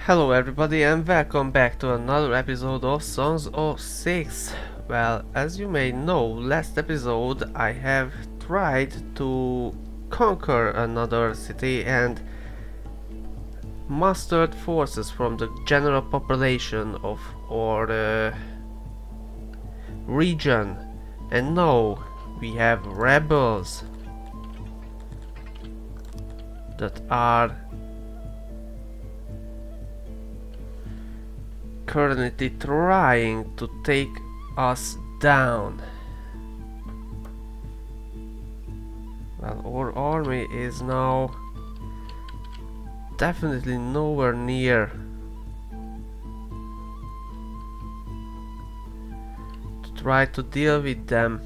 Hello everybody and welcome back to another episode of Songs of Syx. Well, as you may know, last episode I have tried to conquer another city and mustered forces from the general population of our region, and now we have rebels that are currently trying to take us down. Well, our army is now definitely nowhere near to try to deal with them.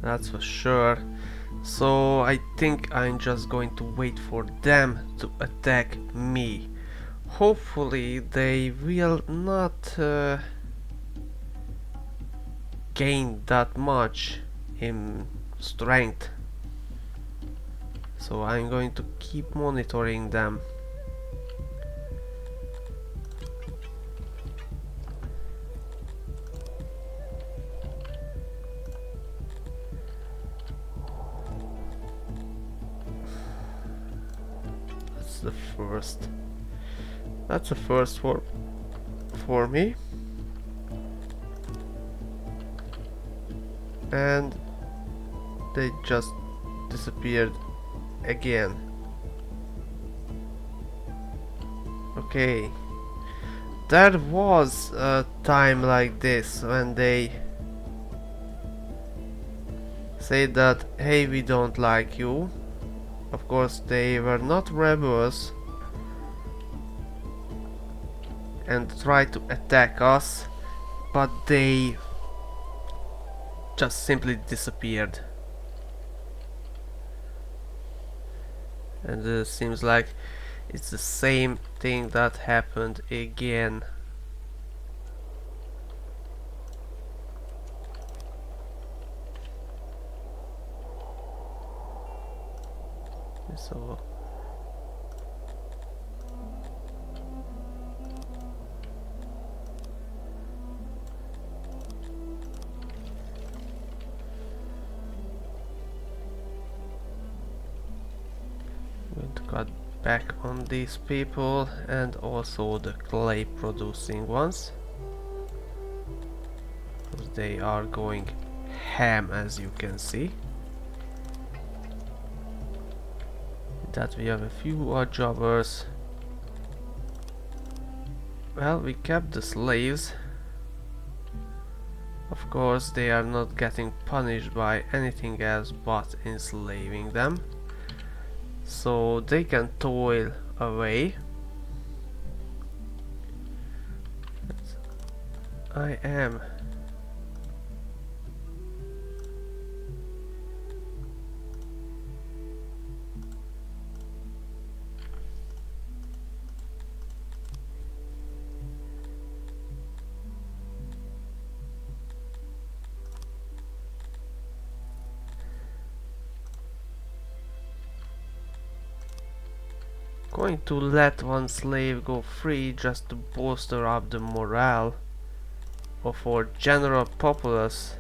That's for sure. So I think I'm just going to wait for them to attack me. Hopefully they will not gain that much in strength. So I'm going to keep monitoring them. That's the first for me. And they just disappeared again. Okay. There was a time like this when they say that, hey, we don't like you. Of course they were not rebels and tried to attack us, but they just simply disappeared. And it seems like it's the same thing that happened again. So I'm going to cut back on these people and also the clay producing ones, because they are going ham, as you can see. That we have a few jobbers. Well, we kept the slaves. Of course they are not getting punished by anything else but enslaving them, so they can toil away. I am going to let one slave go free just to bolster up the morale of our general populace.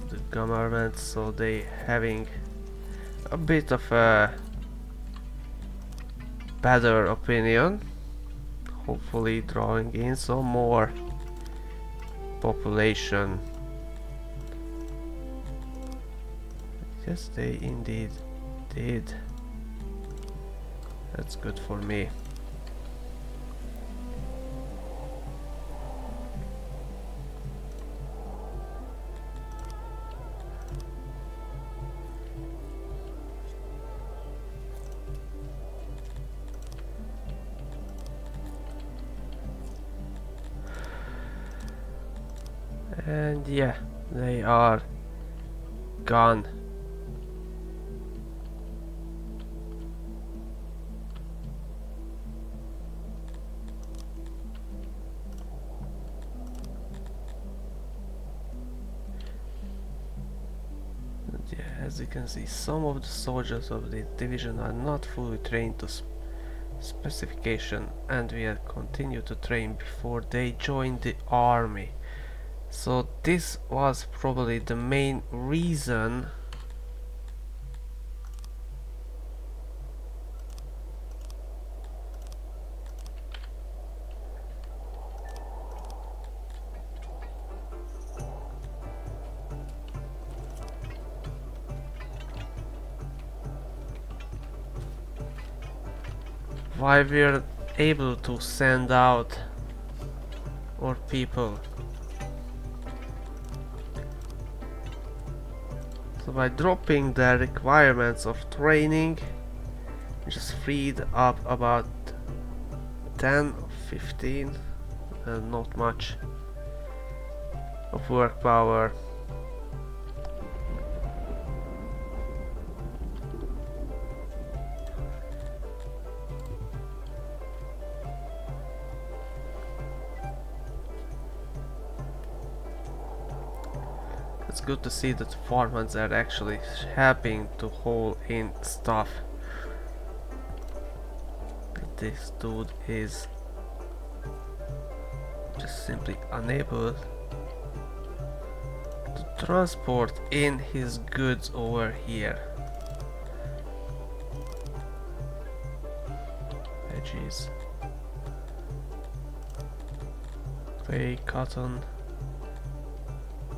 The government, so they having a bit of a better opinion, hopefully drawing in some more population. Yes, they indeed did. That's good for me. And yeah, they are gone. As you can see, some of the soldiers of the division are not fully trained to specification, and we had continued to train before they joined the army. So this was probably the main reason why we're able to send out our people. So by dropping the requirements of training, we just freed up about 10 or 15, not much of work power. It's good to see that the farmers are actually helping to haul in stuff. This dude is just simply unable to transport in his goods over here. Veggies, clay, cotton.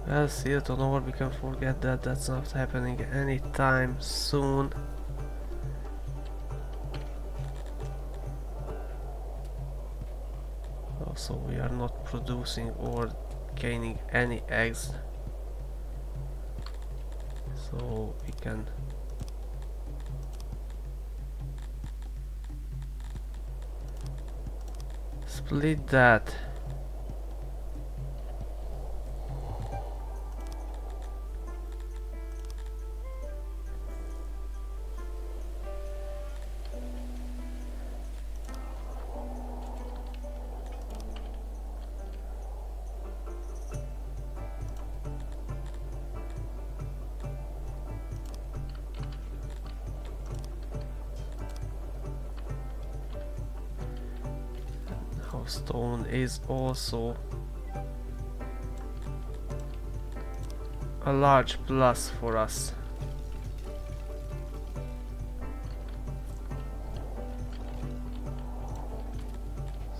Well, silicon ore, we can forget that, that's not happening anytime soon. Also, we are not producing or gaining any eggs, so we can split that. Stone is also a large plus for us.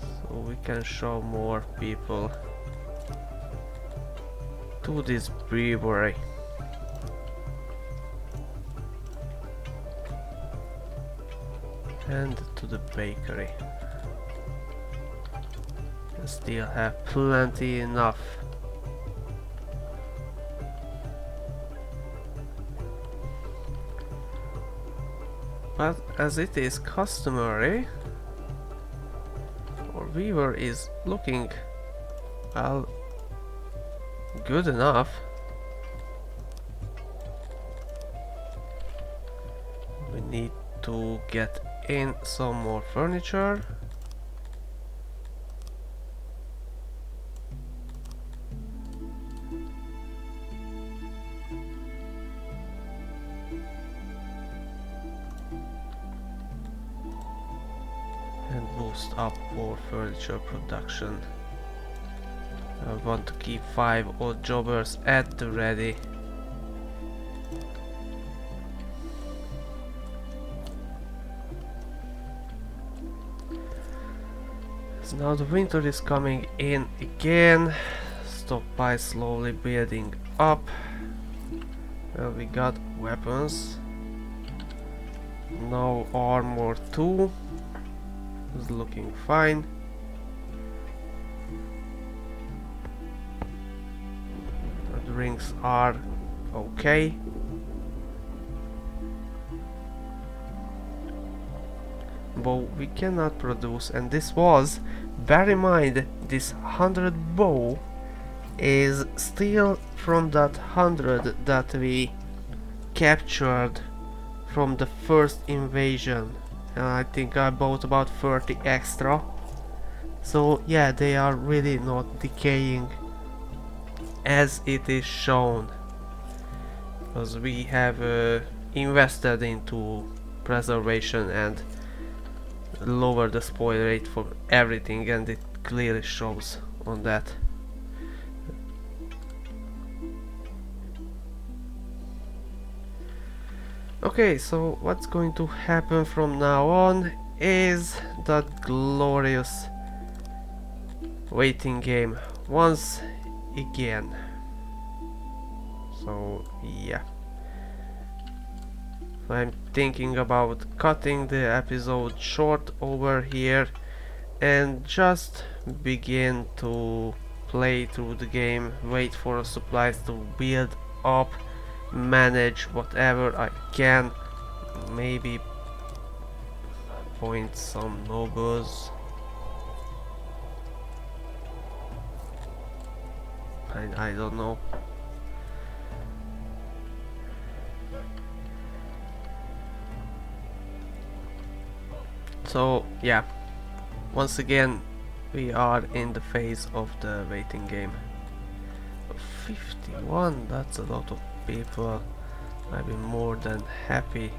So we can show more people to this brewery. And to the bakery. Still have plenty enough. But as it is customary, our weaver is looking, well, good enough. We need to get in some more furniture. Boost up for furniture production. I want to keep 5 odd jobbers at the ready. So now the winter is coming in again. Stockpile slowly building up. Well, we got weapons. No armor too. Is looking fine. The rings are okay. Bow we cannot produce, and this was, bear in mind, this 100 bow is still from that 100 that we captured from the first invasion. I think I bought about 30 extra. So yeah, they are really not decaying as it is shown. because we have invested into preservation and lower the spoil rate for everything, and it clearly shows on that. Okay, so what's going to happen from now on is that glorious waiting game once again. So yeah, I'm thinking about cutting the episode short over here and just begin to play through the game, wait for supplies to build up, manage whatever I can, maybe point some nobles. I don't know. So yeah, once again we are in the phase of the waiting game. 51, that's a lot of people. I'd be more than happy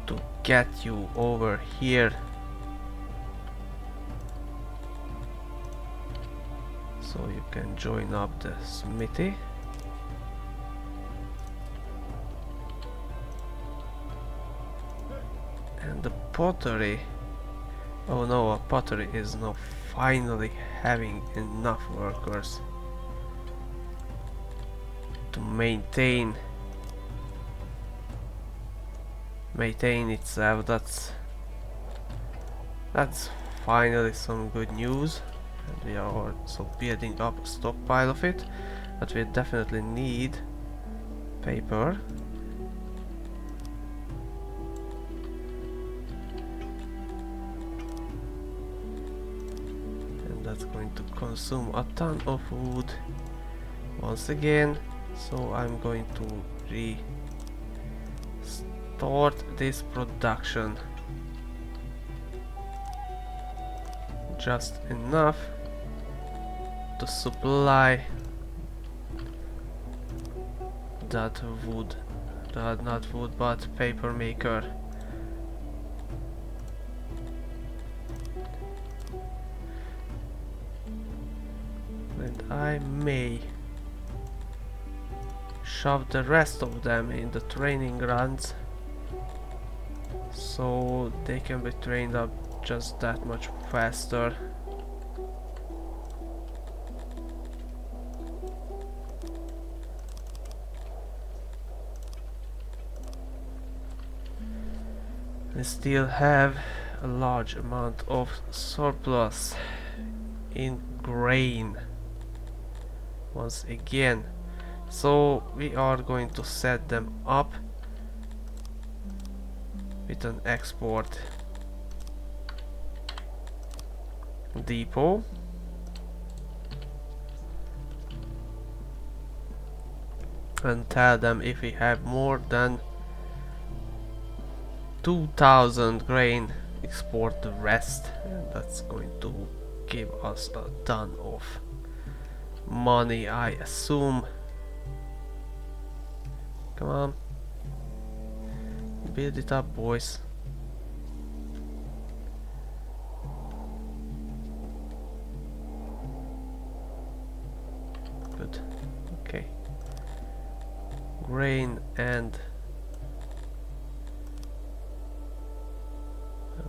to get you over here. So you can join up the smithy. And the pottery. Oh no, a pottery is now finally having enough workers to maintain itself. That's finally some good news. And we are also building up a stockpile of it, but we definitely need paper. And that's going to consume a ton of wood once again, so I'm going to restart this production just enough to supply that wood, not wood but paper maker. And I may shove the rest of them in the training runs so they can be trained up just that much faster. I still have a large amount of surplus in grain once again, so we are going to set them up with an export depot. And tell them if we have more than 2000 grain, export the rest, and that's going to give us a ton of money, I assume. Come on, build it up, boys. Good. Okay, grain, and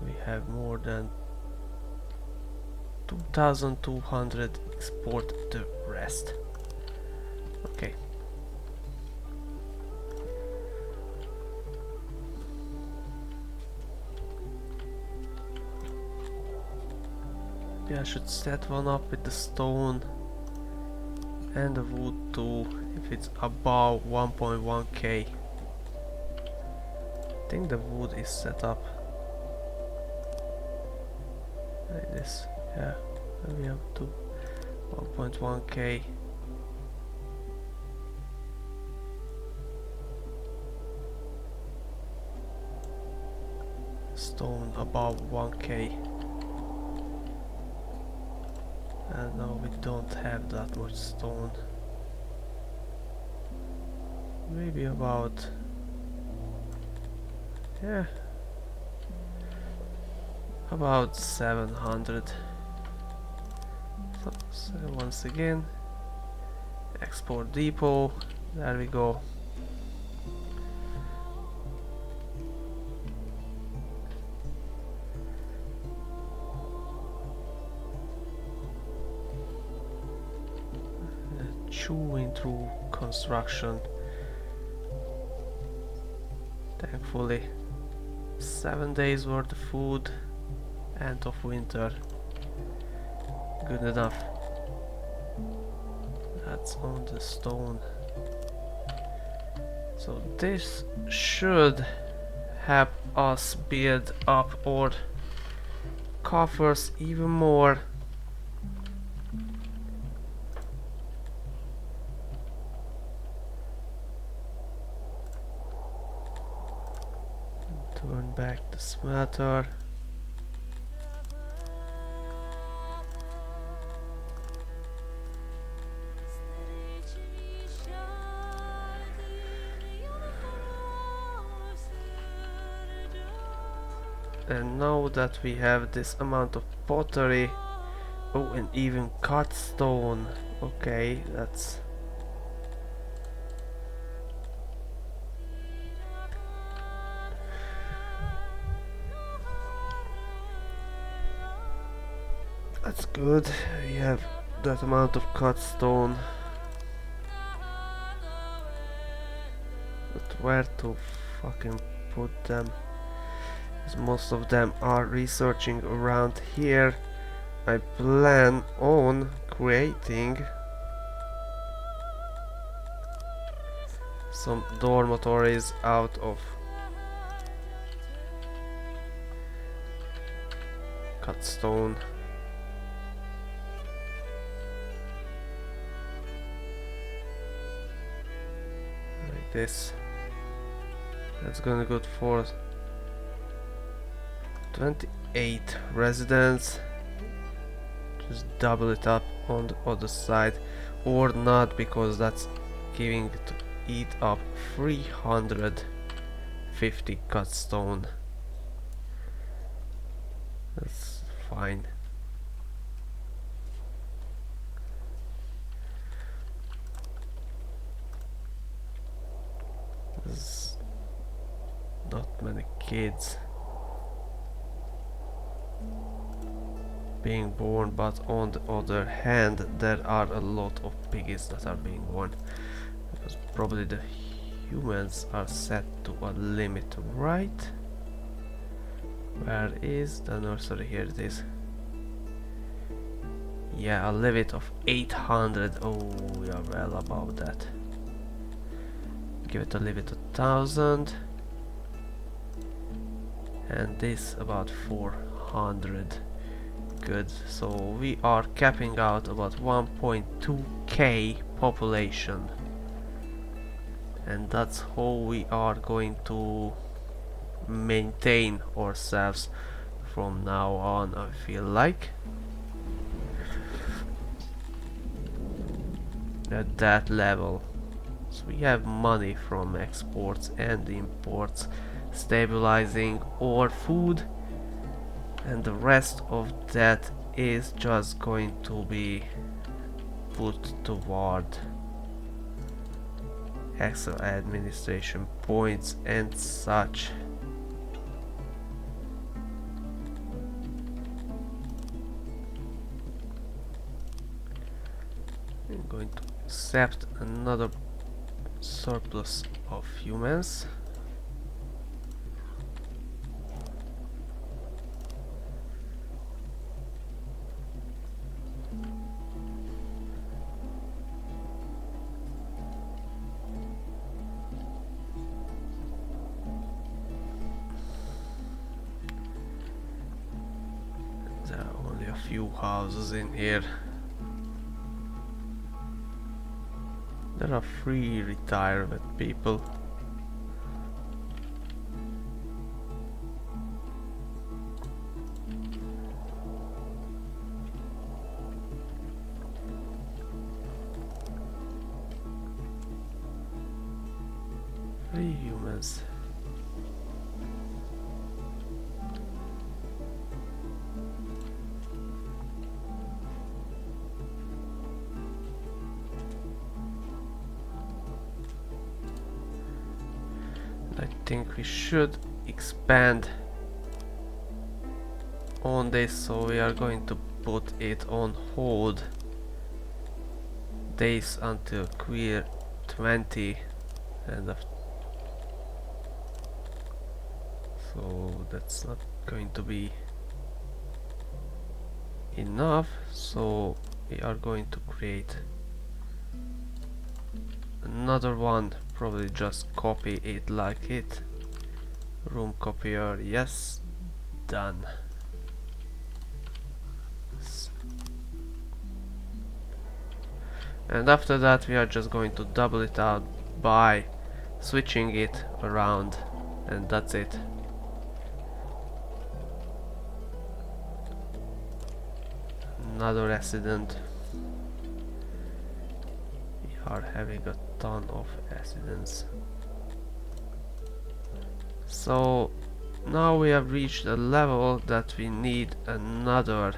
we have more than 2200. Export the rest. Okay. Yeah, I should set one up with the stone and the wood too, if it's above 1.1k. I think the wood is set up like this. Yeah, and we have to 1.1k. Stone above 1k. And now we don't have that much stone. maybe about, yeah, about 700. So once again, export depot, there we go. Chewing through construction. Thankfully, 7 days worth of food, end of winter. Good enough. That's on the stone. So this should help us build up our coffers even more. Turn back the smelter. And now that we have this amount of pottery, oh, and even cut stone, okay, that's good. We have that amount of cut stone, but where to fucking put them? As most of them are researching around here. I plan on creating some dormitories out of cut stone. Like this. That's gonna go for 28 residents. Just double it up on the other side, or not, because that's giving to eat up 350 cut stone. That's fine. There's not many kids being born, but on the other hand there are a lot of piggies that are being born, because probably the humans are set to a limit, right? Where is the nursery? Here it is. Yeah, a limit of 800. Oh, we are well above that. Give it a limit of 1000, and this about 400. Good, so we are capping out about 1.2k population, and that's how we are going to maintain ourselves from now on, I feel like. At that level. So we have money from exports and imports stabilizing our food, and the rest of that is just going to be put toward extra administration points and such. I'm going to accept another surplus of humans. There are only a few houses in here. There are 3 retirement people. residence. I think we should expand on this, so we are going to put it on hold days until queer 20, and so that's not going to be enough, so we are going to create another one, probably just copy it like it. Room copier, yes, done. And after that we are just going to double it out by switching it around, and that's it. Another resident. We are having a ton of residents. So now we have reached a level that we need another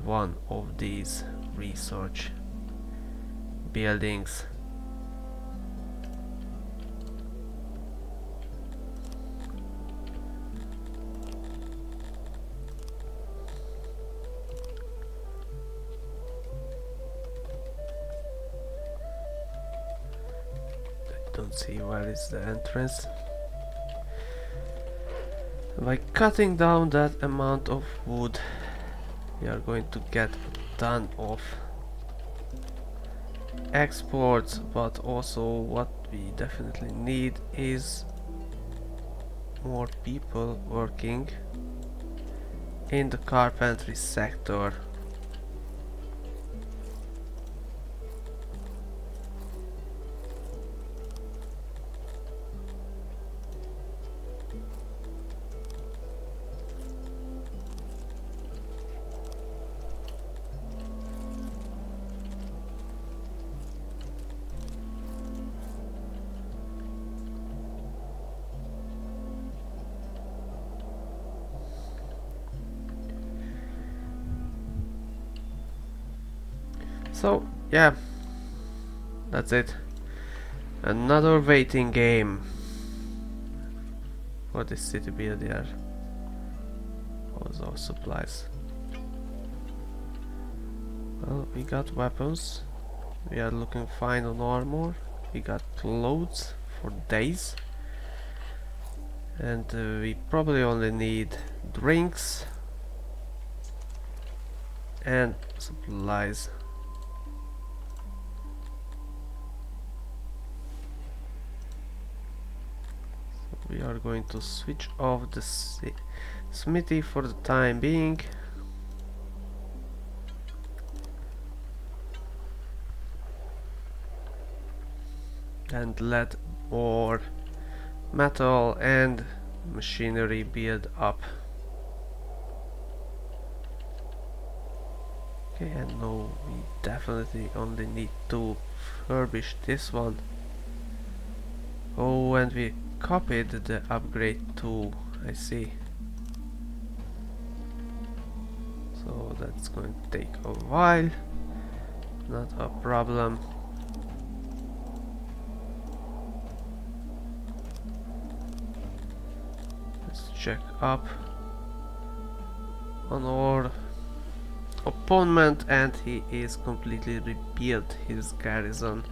one of these research buildings. Don't see where is the entrance. By cutting down that amount of wood, we are going to get a ton of exports, but also what we definitely need is more people working in the carpentry sector. So yeah, that's it. Another waiting game for this city builder. All those supplies. Well, we got weapons. We are looking fine on armor. We got clothes for days. And we probably only need drinks and supplies. We are going to switch off the smithy for the time being. And let more metal and machinery build up. Okay, and now we definitely only need to furbish this one. Oh, and we copied the upgrade too, I see. So that's going to take a while. Not a problem. Let's check up on our opponent, and he is completely rebuilt his garrison.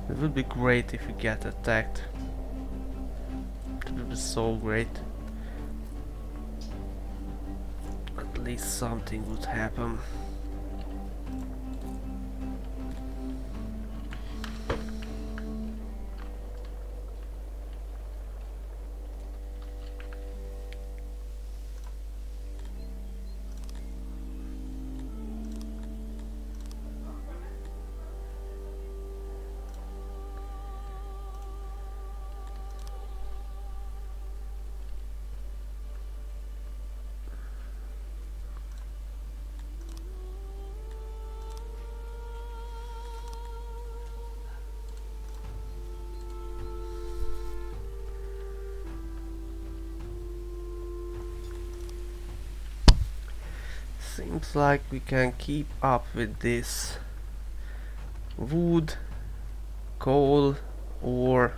It would be great if we get attacked. It would be so great. At least something would happen. Seems like we can keep up with this. Wood, coal, ore.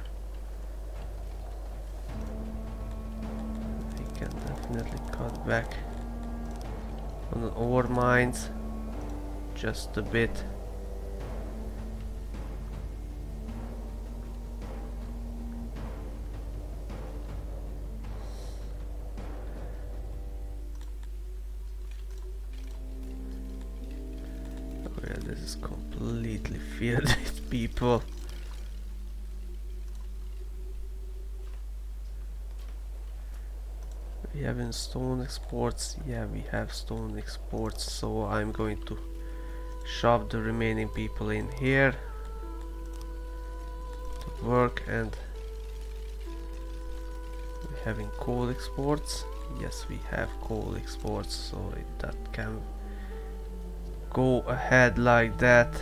We can definitely cut back on the ore mines just a bit. Oh yeah, this is completely filled with people. We have in stone exports, yeah, we have stone exports, so I'm going to shove the remaining people in here to work. And we having coal exports, yes, we have coal exports, so that can go ahead like that.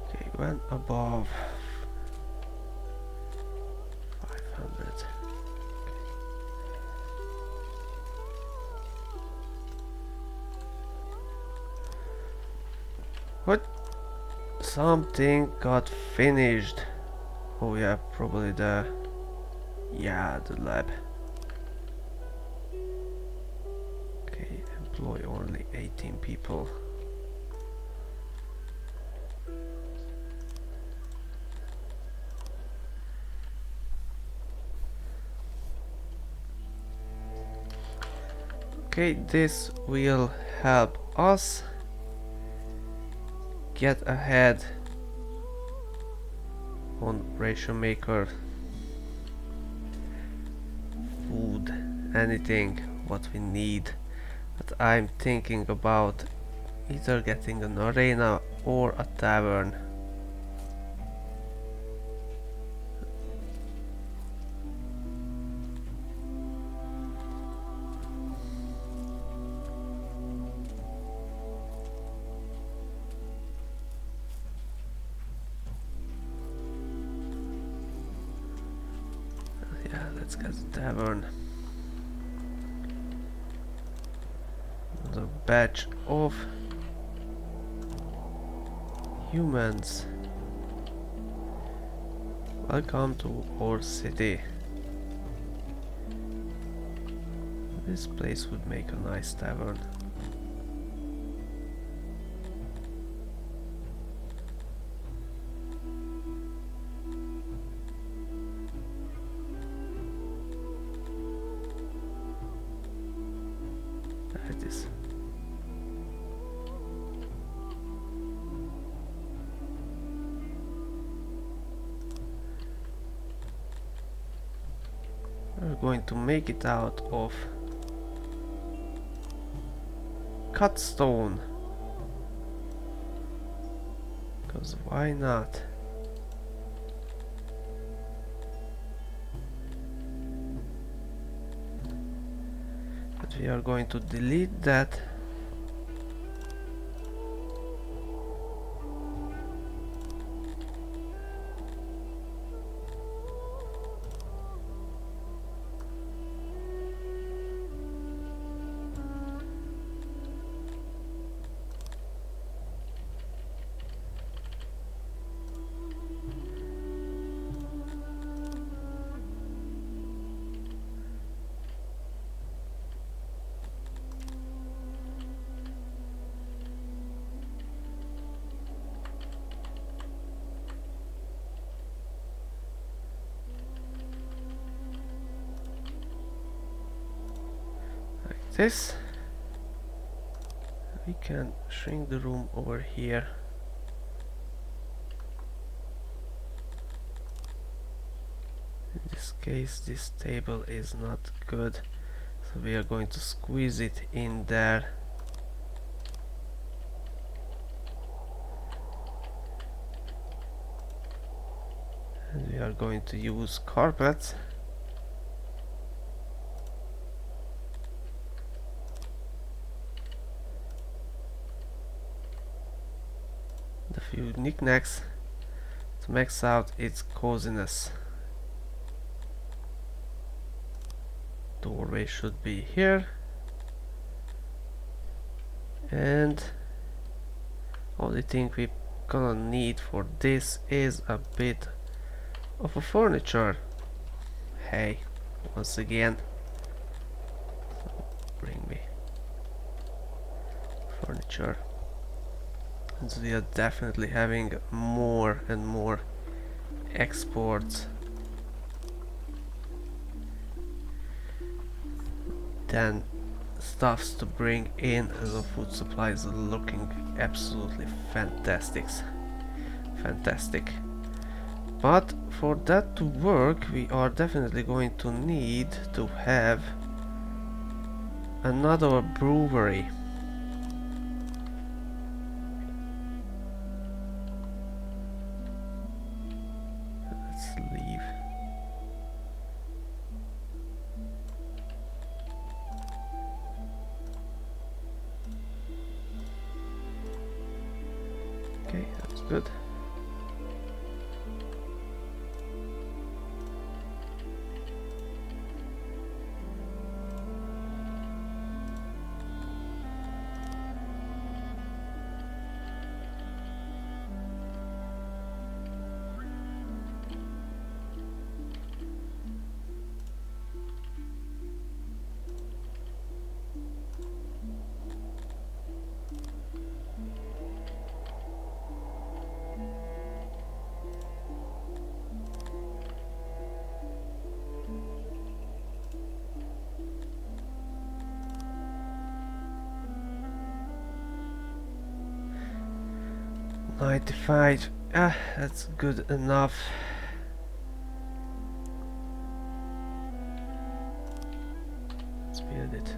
Okay, when above 500. What? Something got finished. Oh yeah, probably the lab. Okay, employ only 18 people. Okay, this will help us get ahead on ratio maker, food, anything what we need. But I'm thinking about either getting an arena or a tavern. Yeah, let's get the tavern. Another batch of humans. Welcome to our city. This place would make a nice tavern. There it is. We're going to make it out of cut stone. Because why not? But we are going to delete that. This, we can shrink the room over here. In this case, this table is not good, so we are going to squeeze it in there. And we are going to use carpets. few knickknacks to max out its coziness. Doorway should be here, and only thing we gonna need for this is a bit of a furniture. Hey, once again, bring me furniture. And so we are definitely having more and more exports than stuffs to bring in, and the food supply is looking absolutely fantastic. But for that to work, we are definitely going to need to have another brewery. Let's leave. Okay, that's good. $95. That's good enough. Let's build it.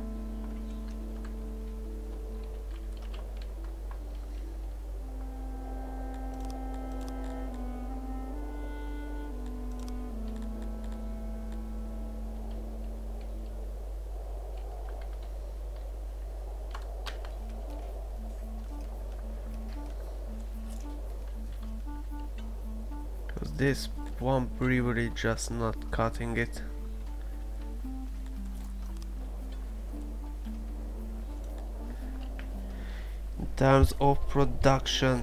Because this one brewery just not cutting it. In terms of production.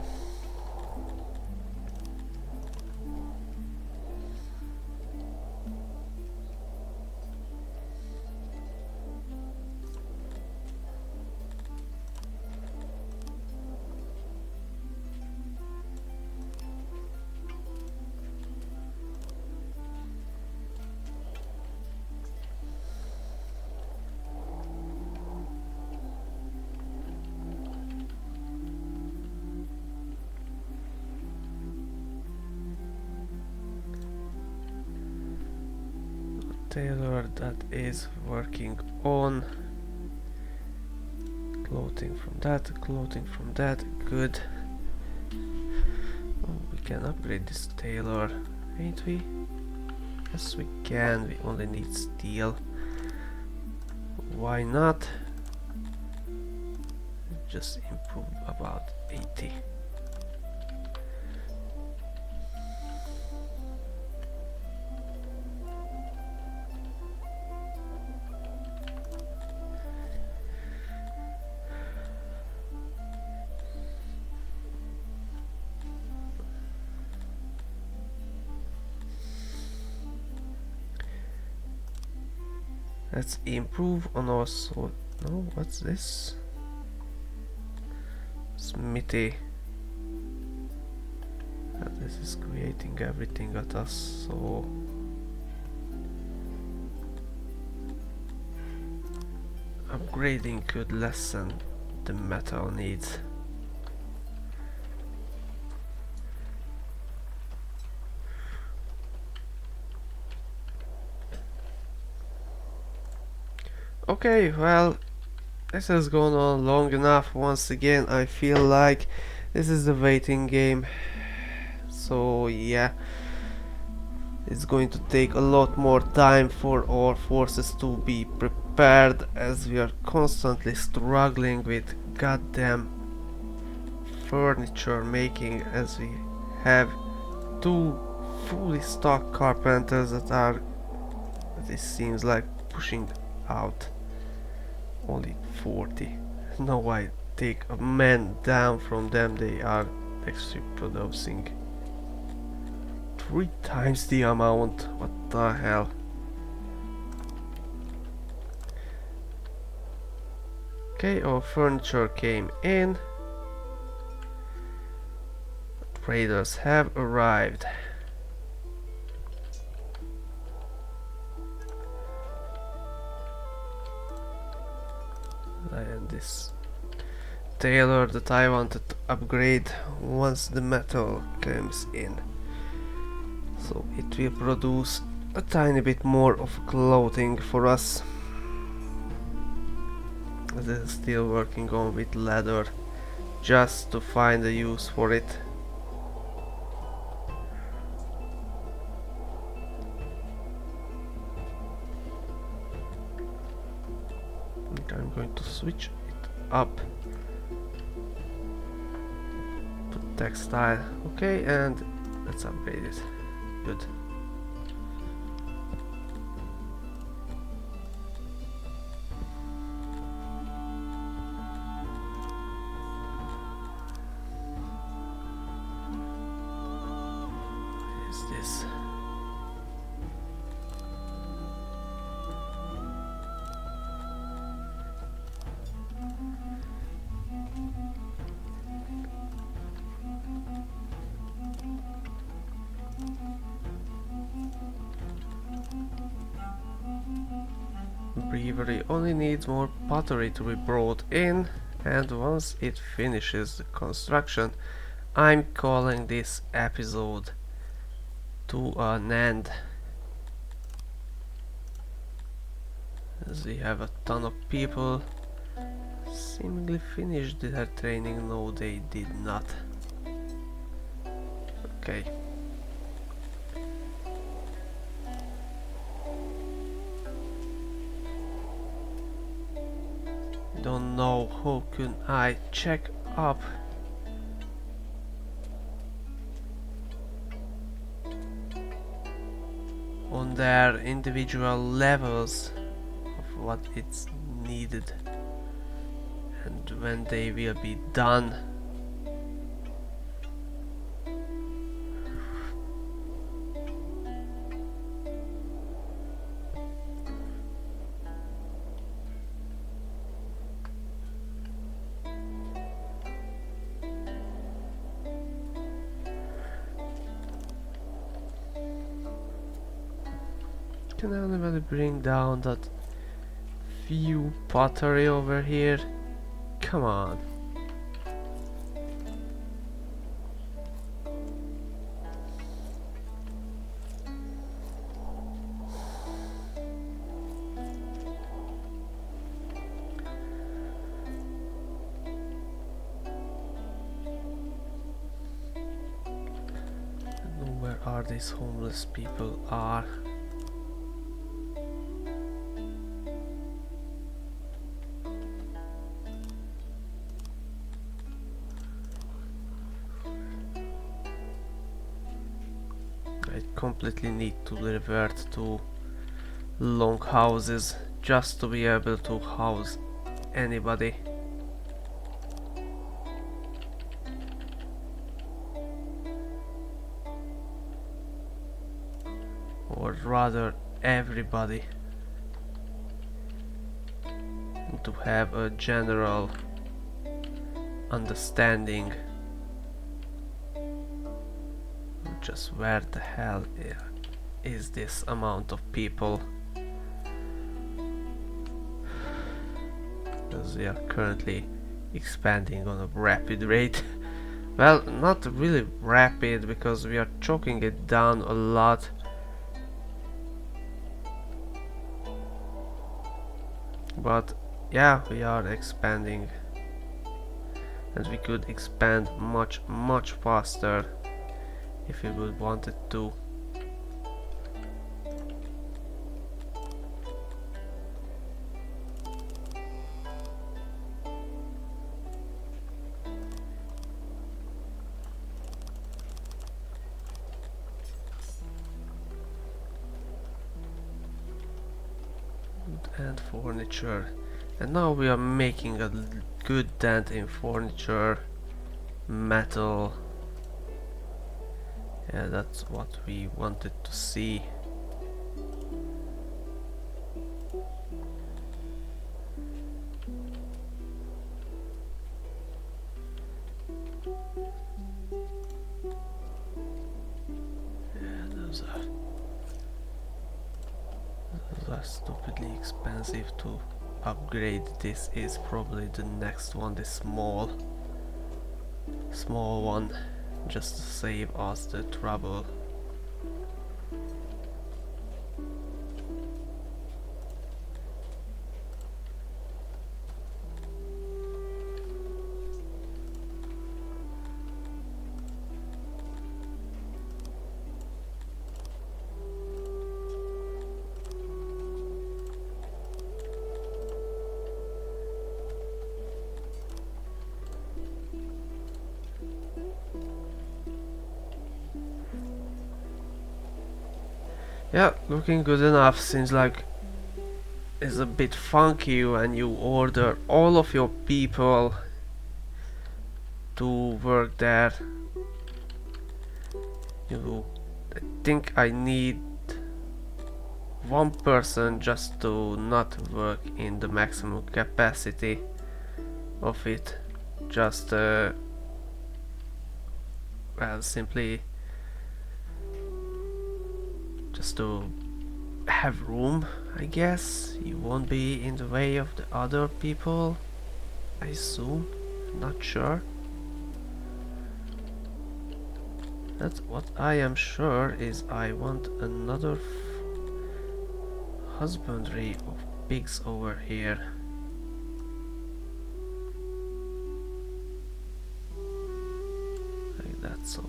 Tailor that is working on clothing from that, good. Oh, we can upgrade this tailor, ain't we? Yes we can, we only need steel. Why not? Just improve about 80. Let's improve on our sword. No, what's this? Smithy. This is creating everything at us, so upgrading could lessen the metal needs. Okay, well, this has gone on long enough. Once again, I feel like this is a waiting game. So yeah, it's going to take a lot more time for our forces to be prepared, as we are constantly struggling with goddamn furniture making, as we have two fully stocked carpenters that are, this seems like, pushing out only 40. Now I take a man down from them, they are actually producing 3 times the amount. What the hell? Okay, our furniture came in. Traders have arrived. And this tailor that I wanted to upgrade once the metal comes in. So it will produce a tiny bit more of clothing for us. This is still working on with leather just to find a use for it. And I'm going to switch it up to textile. Okay, and let's upgrade it. Good. What is this? Brewery only needs more pottery to be brought in, and once it finishes the construction, I'm calling this episode to an end. As we have a ton of people seemingly finished their training. No, they did not. Okay. Don't know how can I check up on their individual levels of what it's needed and when they will be done. Can anybody bring down that few pottery over here? Come on. I don't know where are these homeless people are. I completely need to revert to long houses just to be able to house anybody. Or rather everybody. And to have a general understanding just where the hell is this amount of people, because we are currently expanding on a rapid rate. Well, not really rapid because we are choking it down a lot. But yeah, we are expanding, and we could expand much faster if we would want it to. and furniture. And now we are making a good dent in furniture, metal. Yeah, that's what we wanted to see. Yeah, those are stupidly expensive to upgrade. This is probably the next one, the small one, just to save us the trouble. Yeah, looking good enough. Seems like it's a bit funky when you order all of your people to work there. You I think I need one person just to not work in the maximum capacity of it. Just well, simply just to have room, I guess. You won't be in the way of the other people, I assume. Not sure. That's what I am sure is I want another husbandry of pigs over here. Like that, so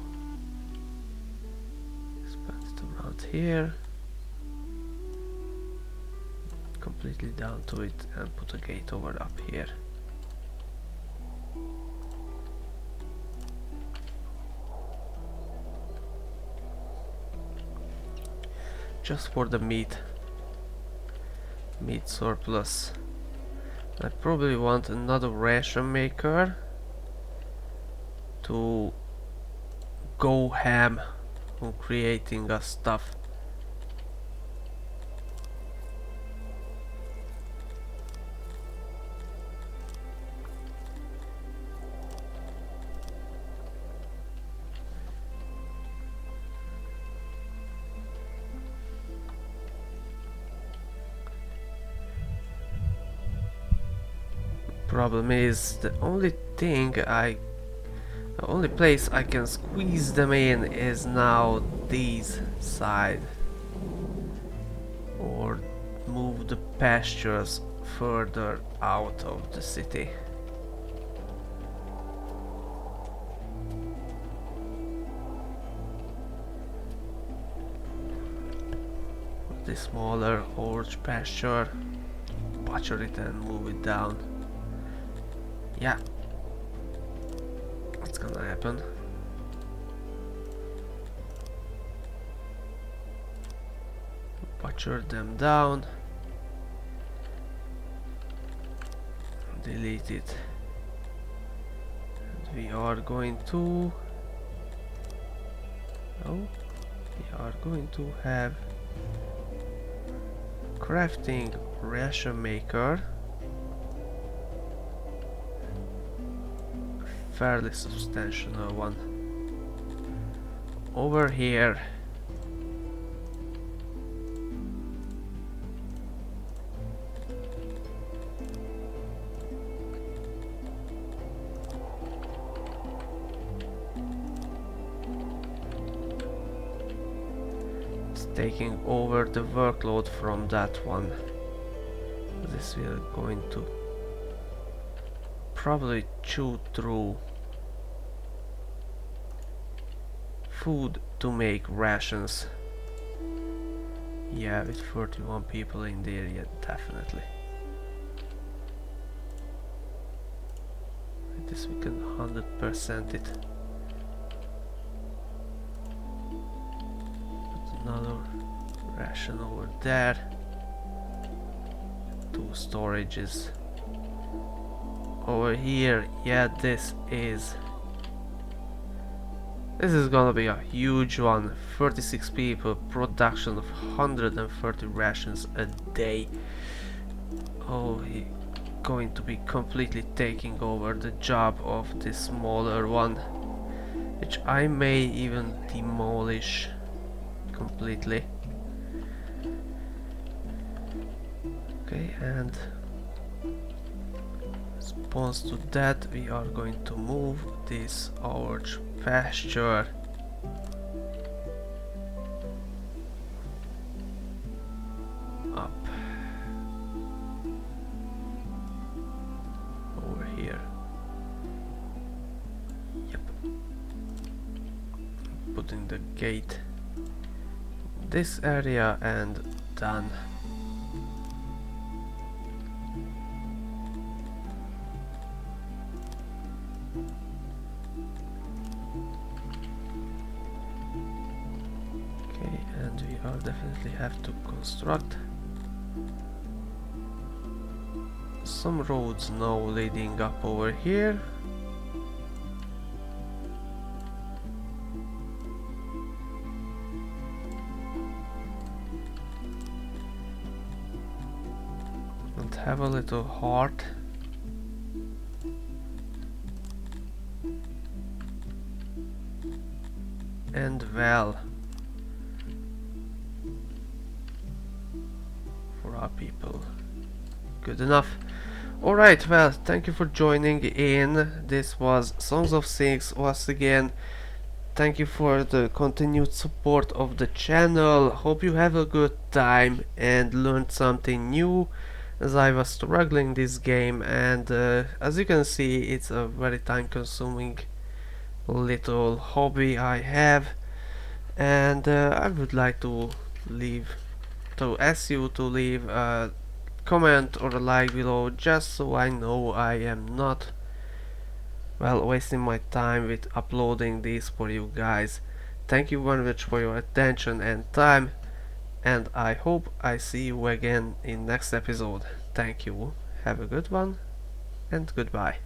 expand it around here. Completely down to it and put a gate over up here. Just for the meat surplus. I probably want another ration maker to go ham on creating us stuff. Problem is, the only place I can squeeze them in is now these side, or move the pastures further out of the city. The smaller orange pasture, butcher it and move it down. Yeah, what's gonna happen? Butcher them down. Delete it. And we are going to... Oh, we are going to have crafting ration maker. Fairly substantial one. Over here. It's taking over the workload from that one. This will going to probably chew through food to make rations. Yeah, with 31 people in there, yeah, definitely. With this we can 100% it. Put another ration over there. Two storages over here. Yeah, this is gonna be a huge one. 36 people, production of 130 rations a day. Oh, he going to be completely taking over the job of this smaller one, which I may even demolish completely. Okay, and response to that, we are going to move this orange pasture up over here. Yep. Putting the gate in this area and done. Okay, and we are definitely have to construct some roads now leading up over here. And have a little heart. And well, for our people, good enough. Alright, well, thank you for joining in. This was Songs of Syx once again. Thank you for the continued support of the channel. Hope you have a good time and learned something new, as I was struggling this game, and as you can see, it's a very time consuming little hobby I have, and I would like to ask you to leave a comment or a like below, just so I know I am not, well, wasting my time with uploading these for you guys. Thank you very much for your attention and time, and I hope I see you again in next episode. Thank you, have a good one, and goodbye.